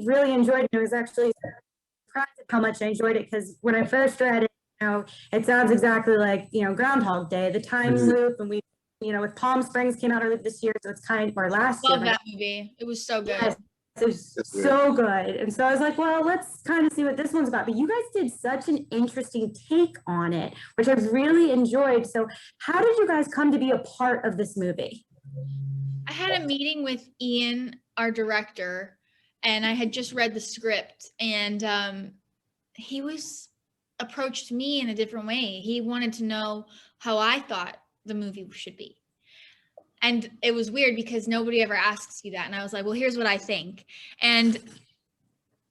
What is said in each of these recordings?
really enjoyed it. It was actually surprised at how much I enjoyed it, because when I first read it, it sounds exactly like, Groundhog Day, the time loop, and with Palm Springs came out earlier this year, so it's kind of, or last year. Love that movie. It was so good. Yes, it was so good. And so I was like, well, let's kind of see what this one's about. But you guys did such an interesting take on it, which I really enjoyed. So how did you guys come to be a part of this movie? I had a meeting with Ian, our director, and I had just read the script, and he approached me in a different way. He wanted to know how I thought the movie should be. And it was weird because nobody ever asks you that. And I was like, well, here's what I think. And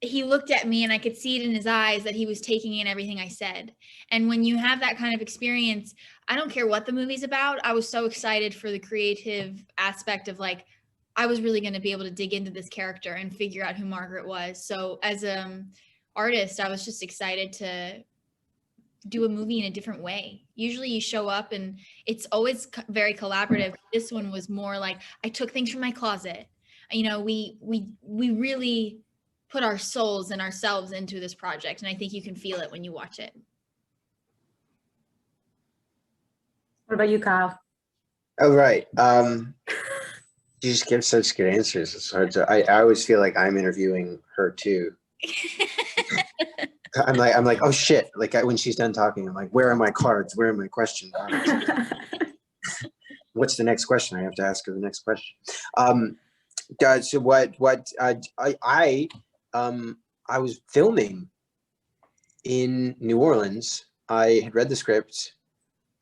he looked at me and I could see it in his eyes that he was taking in everything I said. And when you have that kind of experience, I don't care what the movie's about. I was so excited for the creative aspect of like, I was really going to be able to dig into this character and figure out who Margaret was. So as an artist, I was just excited to do a movie in a different way. Usually you show up and it's always very collaborative. This one was more like I took things from my closet. We really put our souls and ourselves into this project, and I think you can feel it when you watch it. What about you, Kyle? Oh, right. You just give such good answers. It's hard to. I always feel like I'm interviewing her too. I'm like, oh shit! Like when she's done talking, I'm like, where are my cards? Where are my questions? What's the next question? I have to ask her the next question. Guys, so what? I was filming in New Orleans. I had read the script.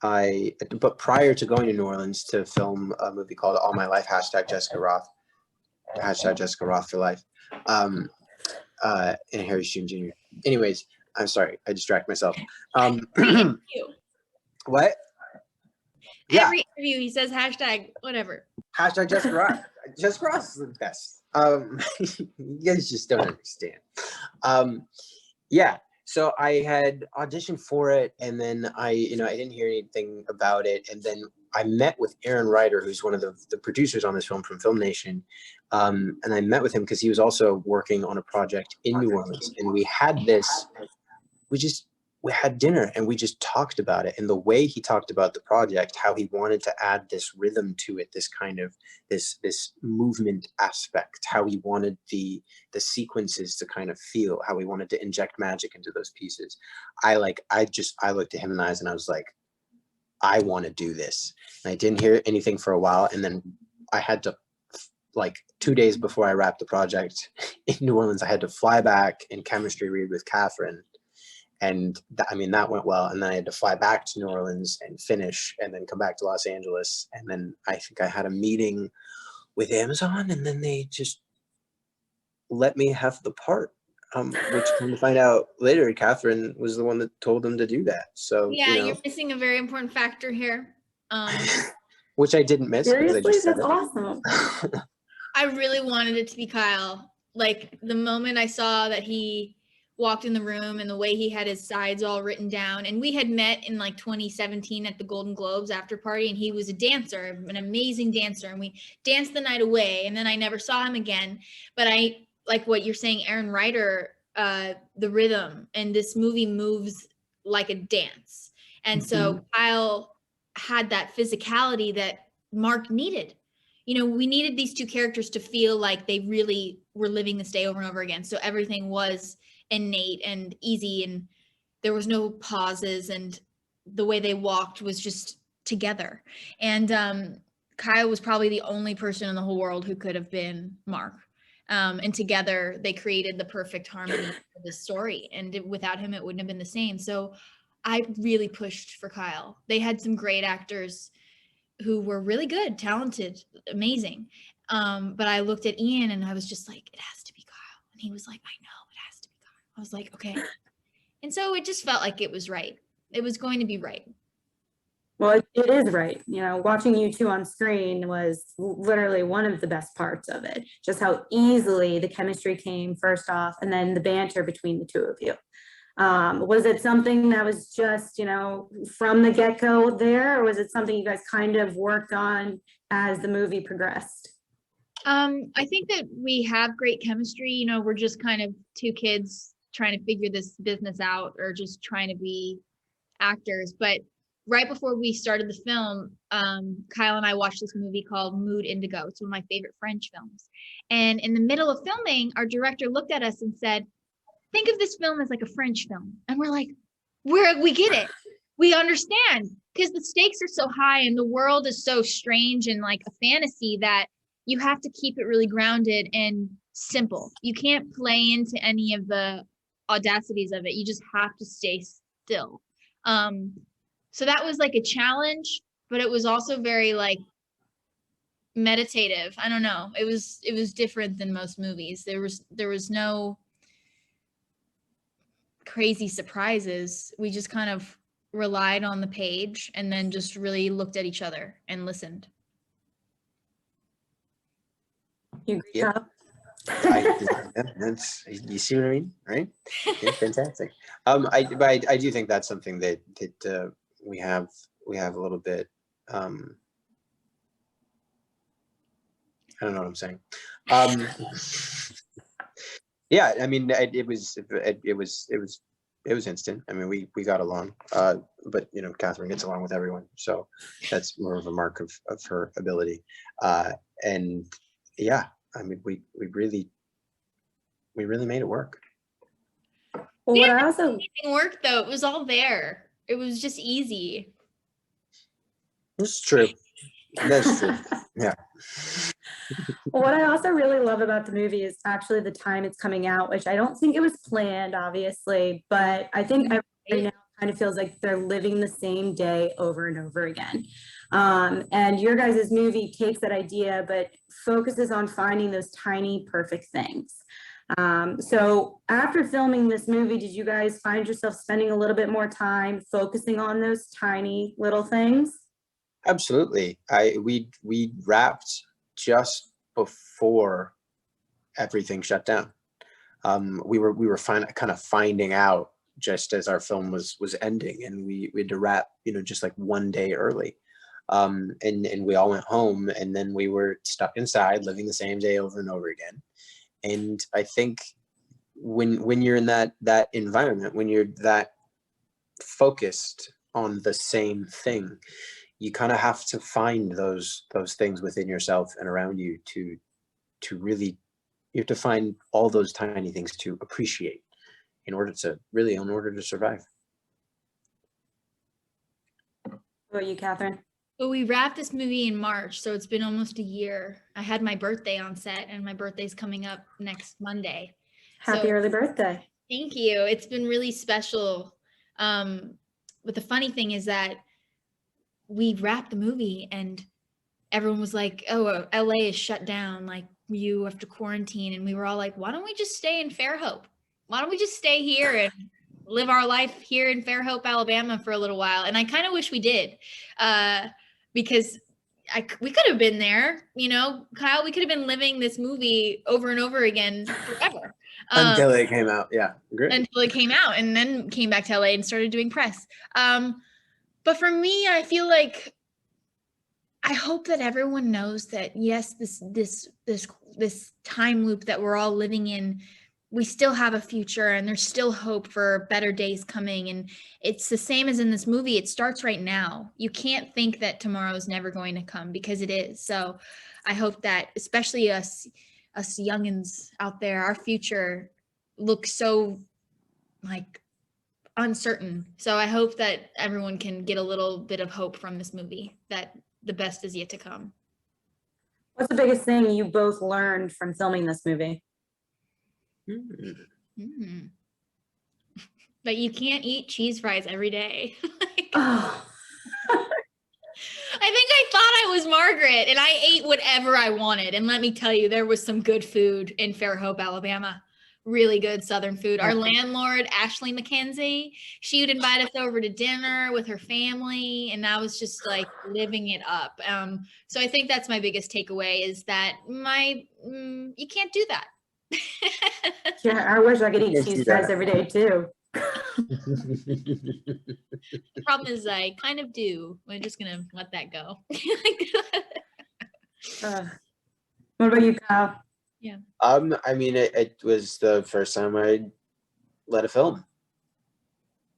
But prior to going to New Orleans to film a movie called All My Life, #Jessica Roth, #Jessica Roth for life. And Harry Sheen Jr. Anyways, I'm sorry, I distract myself. What? Yeah. Every interview he says whatever. #Jessica Roth. Jessica Roth is the best. You guys just don't understand. Yeah. So I had auditioned for it, and then I didn't hear anything about it, and then I met with Aaron Ryder, who's one of the producers on this film from Film Nation, and I met with him because he was also working on a project in New Orleans, and we had dinner and we just talked about it, and the way he talked about the project, how he wanted to add this rhythm to it, this kind of this movement aspect, how he wanted the sequences to kind of feel, how he wanted to inject magic into those pieces. I looked at him in the eyes and I was like, I want to do this. And I didn't hear anything for a while, and then I had to, like 2 days before I wrapped the project in New Orleans, I had to fly back and chemistry read with Kathryn. And that went well. And then I had to fly back to New Orleans and finish, and then come back to Los Angeles. And then I think I had a meeting with Amazon, and then they just let me have the part, which come to find out later, Kathryn was the one that told them to do that. So yeah, you're missing a very important factor here. Which I didn't miss. Seriously, that's awesome. I really wanted it to be Kyle. Like the moment I saw that he walked in the room and the way he had his sides all written down, and we had met in like 2017 at the Golden Globes after party, and he was a dancer, an amazing dancer, and we danced the night away, and then I never saw him again. But I like what you're saying, Aaron Ryder, the rhythm, and this movie moves like a dance, and so Kyle had that physicality that Mark needed. We needed these two characters to feel like they really were living this day over and over again, so everything was innate and easy, and there was no pauses, and the way they walked was just together. And Kyle was probably the only person in the whole world who could have been Mark, and together they created the perfect harmony for this story, and without him it wouldn't have been the same. So I really pushed for Kyle. They had some great actors who were really good, talented, amazing, but I looked at Ian and I was just like, it has to be Kyle, and he was like, I know. I was like, okay. And so it just felt like it was right. It was going to be right. Well, it is right. Watching you two on screen was literally one of the best parts of it. Just how easily the chemistry came first off, and then the banter between the two of you. Was it something that was just, from the get-go there, or was it something you guys kind of worked on as the movie progressed? I think that we have great chemistry. You know, we're just kind of two kids trying to figure this business out, or just trying to be actors. But right before we started the film, Kyle and I watched this movie called Mood Indigo. It's one of my favorite French films. And in the middle of filming, our director looked at us and said, think of this film as like a French film. And we're like, we get it. We understand, because the stakes are so high and the world is so strange and like a fantasy that you have to keep it really grounded and simple. You can't play into any of the audacities of it. You just have to stay still. So that was like a challenge, but it was also very like meditative. I don't know. It was different than most movies. There was no crazy surprises. We just kind of relied on the page and then just really looked at each other and listened. You agree, Yeah. Kyle? You see what I mean, right? Yeah, fantastic. I do think that's something that we have a little bit. I don't know what I'm saying. Yeah, I mean, it was instant. I mean, we got along, but you know, Kathryn gets along with everyone, so that's more of a mark of her ability. And yeah, I mean, we really made it work. Well, what I also Anything worked though. It was all there. It was just easy. That's true. That's true. Yeah. what I also really love about the movie is actually the time it's coming out, which I don't think it was planned, obviously, but I think everybody now kind of feels like they're living the same day over and over again. And your guys' movie takes that idea, but focuses on finding those tiny, perfect things. So after filming this movie, did you guys find yourself spending a little bit more time focusing on those tiny little things? Absolutely. We wrapped just before everything shut down. We were kind of finding out just as our film was ending, and we had to wrap, you know, just like one day early. And we all went home, and then we were stuck inside living the same day over and over again. And I think when you're in that environment, when you're that focused on the same thing, you kind of have to find those things within yourself and around you to really, you have to find all those tiny things to appreciate in order to survive. What about you, Kathryn? Well, we wrapped this movie in March, so it's been almost a year. I had my birthday on set, and my birthday's coming up next Monday. Happy early birthday. Thank you. It's been really special. But the funny thing is that we wrapped the movie and everyone was like, oh, LA is shut down. Like, you have to quarantine. And we were all like, why don't we just stay in Fairhope? Why don't we just stay here and live our life here in Fairhope, Alabama for a little while? And I kind of wish we did, because we could have been there, you know, Kyle, we could have been living this movie over and over again forever. Until it came out. Yeah. Great. Until it came out, and then came back to LA and started doing press. But for me, I feel like I hope that everyone knows that yes, this time loop that we're all living in, we still have a future and there's still hope for better days coming. And it's the same as in this movie. It starts right now. You can't think that tomorrow is never going to come, because it is. So I hope that especially us youngins out there, our future looks so like uncertain. So I hope that everyone can get a little bit of hope from this movie, that the best is yet to come. What's the biggest thing you both learned from filming this movie? That you can't eat cheese fries every day. Oh. I think I thought I was Margaret and I ate whatever I wanted. And let me tell you, there was some good food in Fairhope, Alabama. Really good Southern food. Our landlord, Ashley McKenzie, she would invite us over to dinner with her family, and I was just like living it up. So I think that's my biggest takeaway, is that you can't do that. Yeah, I wish I could eat cheese fries every day too. The problem is I kind of do. We're just gonna let that go. What about you, Kyle? I mean, it was the first time I led a film.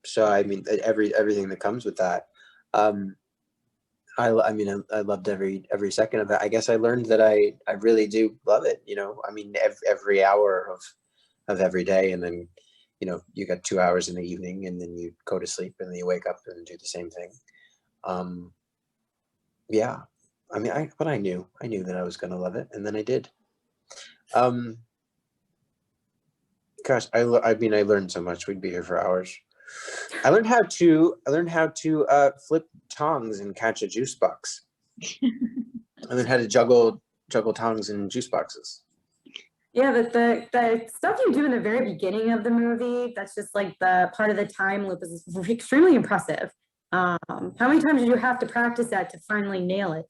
So I mean, everything that comes with that. I mean, I loved every second of it. I guess I learned that I really do love it. You know, I mean, every hour of every day, and then, you know, you got 2 hours in the evening, and then you go to sleep, and then you wake up and do the same thing. Yeah, I mean, but I knew that I was gonna love it, and then I did. Gosh, I mean, I learned so much. We'd be here for hours. I learned how to flip tongs and catch a juice box. I learned how to juggle tongs and juice boxes. Yeah, the stuff you do in the very beginning of the movie, that's just like the part of the time loop, is extremely impressive. How many times did you have to practice that to finally nail it?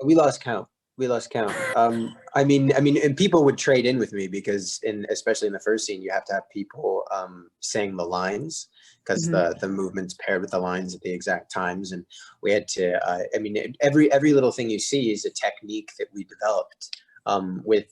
We lost count. I mean, and people would trade in with me because, especially in the first scene, you have to have people saying the lines, because the movement's paired with the lines at the exact times, and we had to. I mean, every little thing you see is a technique that we developed. With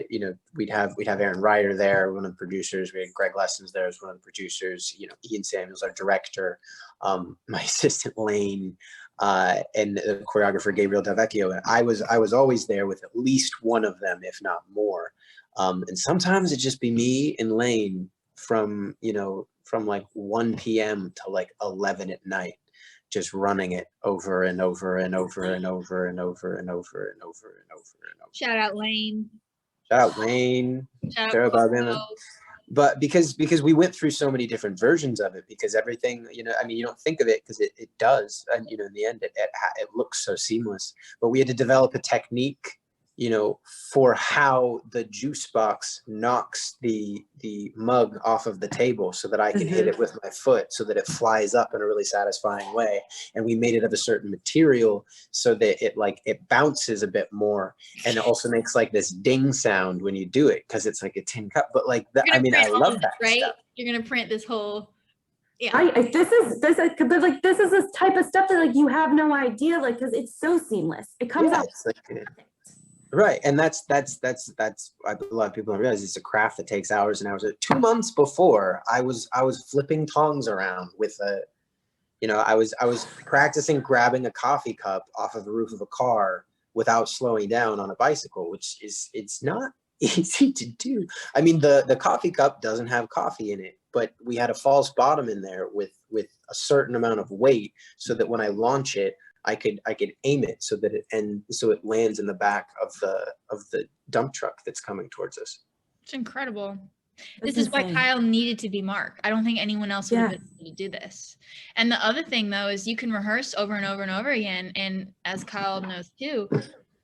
you know, we'd have Aaron Ryder there, one of the producers. We had Greg Lessons there as one of the producers. You know, Ian Samuels, our director, my assistant Lane, and the choreographer Gabriel Delvecchio. And I was always there with at least one of them, if not more. And sometimes it'd just be me and Lane from like 1 p.m. to like 11 at night, just running it over and over and over and over and over and over and over and over and over. Shout out Lane. Shout out Lane. Shout Shout out out Bob. But because we went through so many different versions of it, because everything, you know, I mean, you don't think of it because it does, and you know, in the end, it looks so seamless. But we had to develop a technique, you know, for how the juice box knocks the mug off of the table, so that I can hit it with my foot, so that it flies up in a really satisfying way. And we made it of a certain material so that it bounces a bit more, and it also makes like this ding sound when you do it, because it's like a tin cup. But like that, I mean, I love that right stuff. You're gonna print this whole. Yeah, this is this type of stuff that like you have no idea, like, because it's so seamless. It comes out. Right, and that's a lot of people don't realize it's a craft that takes hours and hours. 2 months before, I was flipping tongs around with I was practicing grabbing a coffee cup off of the roof of a car without slowing down on a bicycle, which it's not easy to do. I mean, the coffee cup doesn't have coffee in it, but we had a false bottom in there with a certain amount of weight, so that when I launch it, I could aim it so that it lands in the back of the dump truck that's coming towards us. It's incredible. This is why Kyle needed to be Mark. I don't think anyone else would have been able to do this. And the other thing, though, is you can rehearse over and over and over again. And as Kyle knows too,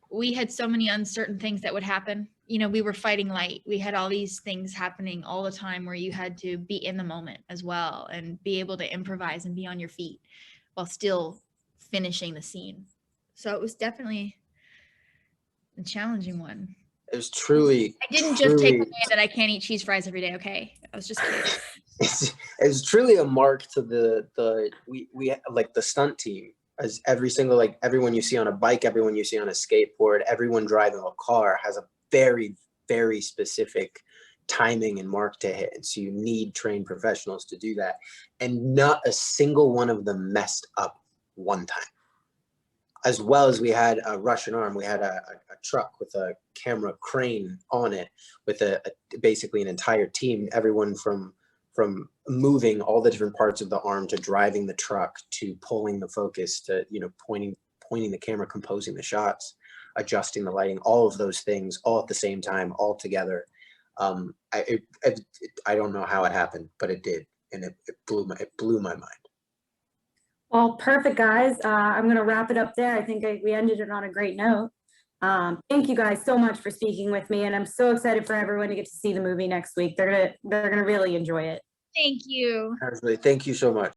we had so many uncertain things that would happen. You know, we were fighting light. We had all these things happening all the time where you had to be in the moment as well and be able to improvise and be on your feet while still finishing the scene. So it was definitely a challenging one. It was truly. I didn't just take away that I can't eat cheese fries every day. Okay, I was just kidding. It was truly a mark to we like the stunt team, as everyone you see on a bike, everyone you see on a skateboard, everyone driving a car has a very, very specific timing and mark to hit. And so you need trained professionals to do that. And not a single one of them messed up one time. As well as we had a Russian arm, we had a truck with a camera crane on it with basically an entire team, everyone from moving all the different parts of the arm to driving the truck to pulling the focus to, you know, pointing the camera, composing the shots, adjusting the lighting, all of those things all at the same time, all together. I don't know how it happened, but it did, and it blew my mind. Well, perfect, guys. I'm going to wrap it up there. I think we ended it on a great note. Thank you guys so much for speaking with me, and I'm so excited for everyone to get to see the movie next week. They're gonna really enjoy it. Thank you. Absolutely. Thank you so much.